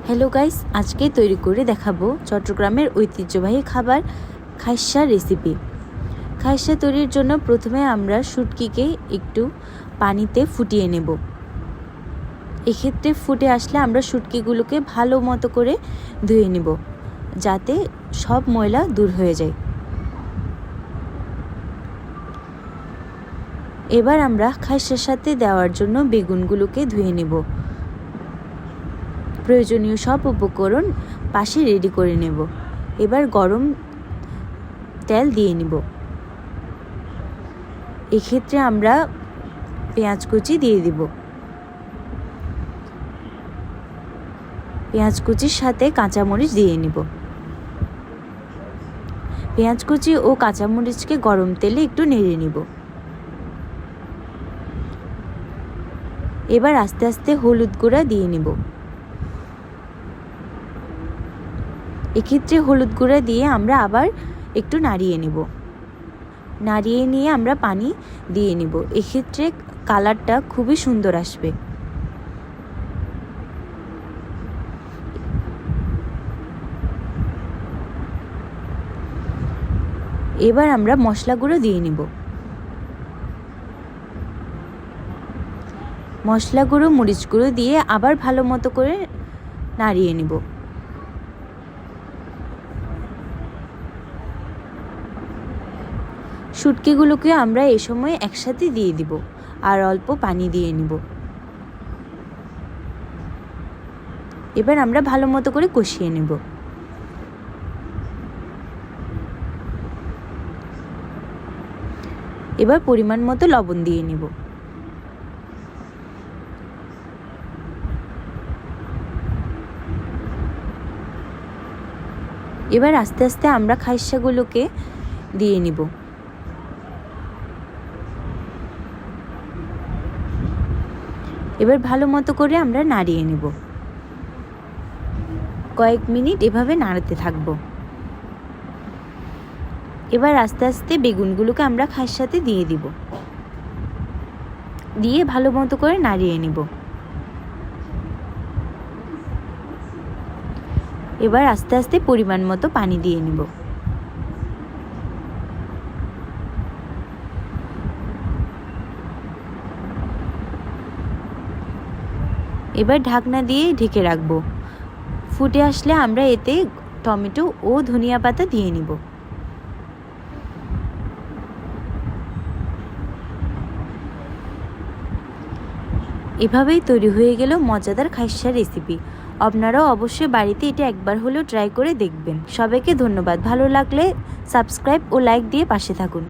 Hello guys, আজকে তৈরি করে দেখাবো চট্টগ্রামের ঐতিহ্যবাহী খাবার খাইসা রেসিপি। খাইসা তৈরির জন্য প্রথমে আমরা শুটকিকে একটু পানিতে ফুটিয়ে নেব। এক্ষেত্রে ফুটে আসলে আমরা শুটকিগুলোকে ভালো মতো করে ধুয়ে নেব, যাতে সব ময়লা দূর হয়ে যায়। এবার আমরা খাইসার সাথে দেওয়ার জন্য বেগুনগুলোকে ধুয়ে নেব। প্রয়োজনীয় সব উপকরণ পাশে রেডি করে নেব। এবার গরম তেল দিয়ে নিব। এক্ষেত্রে আমরা পেঁয়াজ কুচি দিয়ে দিব। পেঁয়াজ কুচির সাথে কাঁচামরিচ দিয়ে নিব। পেঁয়াজ কুচি ও কাঁচামরিচকে গরম তেলে একটু নেড়ে নিব। এবার আস্তে আস্তে হলুদ গুঁড়া দিয়ে নিব। এক্ষেত্রে হলুদ গুঁড়া দিয়ে আমরা আবার একটু নাড়িয়ে নিব। নাড়িয়ে নিয়ে আমরা পানি দিয়ে নিব। এক্ষেত্রে কালারটা খুবই সুন্দর আসবে। এবার আমরা মশলা গুঁড়ো দিয়ে নিব। মশলা গুঁড়ো, মরিচ গুঁড়ো দিয়ে আবার ভালো মতো করে নাড়িয়ে নিব। শুটকিগুলোকে আমরা এই সময় একসাথে দিয়ে দিব আর অল্প পানি দিয়ে নিব। এবার আমরা ভালো মতো করে কষিয়ে নেব। এবার পরিমাণ মতো লবণ দিয়ে নিব। এবার আস্তে আস্তে আমরা খাইসাগুলোকে দিয়ে নিব। এবার ভালো মতো করে আমরা নাড়িয়ে নেব। কয়েক মিনিট এভাবে নাড়াতে থাকব। এবার আস্তে আস্তে বেগুনগুলোকে আমরা খাইর সাথে দিয়ে দিব। দিয়ে ভালো মতো করে নাড়িয়ে নেব। এবার আস্তে আস্তে পরিমাণ মতো পানি দিয়ে নেব। এবার ঢাকনা দিয়ে ঢেকে রাখবো। ফুটে আসলে আমরা এতে টমেটো ও ধনিয়া পাতা দিয়ে নিব। এভাবেই তৈরি হয়ে গেল মজাদার খাইসা রেসিপি। আপনারাও অবশ্যই বাড়িতে এটা একবার হলেও ট্রাই করে দেখবেন। সবাইকে ধন্যবাদ। ভালো লাগলে সাবস্ক্রাইব ও লাইক দিয়ে পাশে থাকুন।